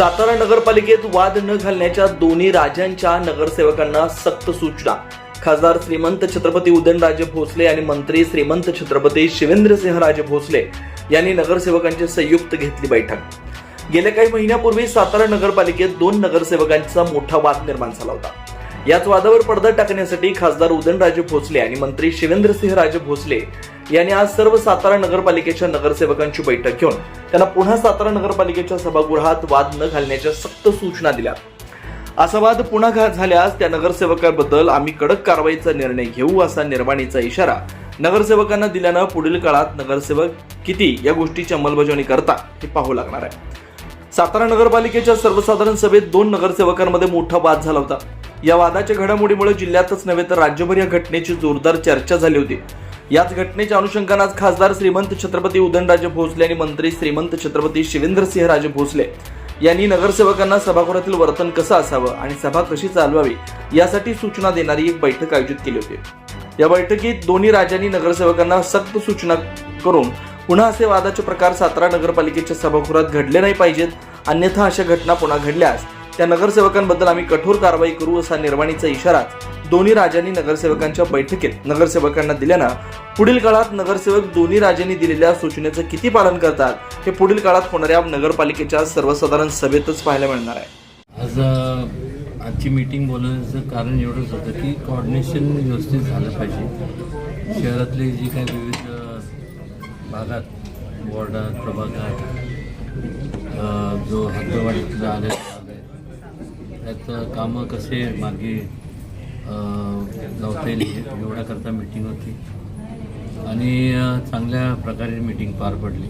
सातारा नगरपालिकेत वाद न घालण्याच्या दोन्ही राज्यांच्या नगरसेवकांना सक्त सूचना। खासदार श्रीमंत छत्रपती उदयनराजे भोसले आणि मंत्री श्रीमंत छत्रपती शिवेंद्रसिंहराजे भोसले यांनी नगरसेवकांची संयुक्त घेतली बैठक। गेल्या काही महिन्यापूर्वी सातारा नगरपालिकेत दोन नगरसेवकांचा मोठा वाद निर्माण झाला होता। याच वादावर पडदा टाकण्यासाठी खासदार उदयनराजे भोसले आणि मंत्री शिवेंद्रसिंहराजे भोसले यांनी आज सर्व सातारा नगरपालिकेच्या नगरसेवकांची बैठक घेऊन त्यांना पुन्हा सातारा नगरपालिकेच्या सभागृहात वाद न घालण्याच्या सक्त सूचना दिल्या। असा वाद पुन्हा झाल्यास त्या नगरसेवकाबद्दल आम्ही कडक कारवाईचा निर्णय घेऊ असा निर्वाणीचा इशारा नगरसेवकांना दिल्यानं पुढील काळात नगरसेवक किती या गोष्टीची अंमलबजावणी करतात हे पाहू लागणार आहे। सातारा नगरपालिकेच्या सर्वसाधारण सभेत दोन नगरसेवकांमध्ये मोठा वाद झाला होता। या वादाच्या घडामोडीमुळे जिल्ह्यातच नव्हे तर राज्यभर या घटनेची जोरदार चर्चा झाली होती। याच घटनेच्या अनुषंगाने आज खासदार श्रीमंत छत्रपती उदयनराजे भोसले आणि मंत्री श्रीमंत छत्रपती शिवेंद्रसिंहराजे भोसले यांनी नगरसेवकांना सभागृहातील वर्तन कसं असावं आणि सभा कशी चालवावी यासाठी सूचना देणारी एक बैठक आयोजित केली होती। या बैठकीत दोन्ही राज्यांनी नगरसेवकांना सक्त सूचना करून पुन्हा असे वादाचे प्रकार सातारा नगरपालिकेच्या सभागृहात घडले नाही पाहिजेत, अन्यथा अशा घटना पुन्हा घडल्यास त्या नगरसेवकांबद्दल आम्ही कठोर कारवाई करू असा निर्वाणीचा इशारा दोन्ही राज्यांनी नगरसेवकांच्या बैठकीत नगरसेवकांना दिल्यानं पुढील काळात नगरसेवक दोन्ही राज्यांनी दिलेल्या सूचनेचं किती पालन करतात हे पुढील काळात होणाऱ्या नगरपालिकेच्या सर्वसाधारण सभेतच पाहायला मिळणार आहे। आजची मीटिंग बोलवण्याचं कारण एवढंच होतं की कोऑर्डिनेशन व्यवस्थित झालं पाहिजे। शहरातले जी काही विविध भागात वॉर्डात प्रभागात जो हद्दवाढीतलं आले त्याचं कामं कसे मार्गी लावता येईल एवढ्याकरता मीटिंग होती आणि चांगल्या प्रकारे मीटिंग पार पडली।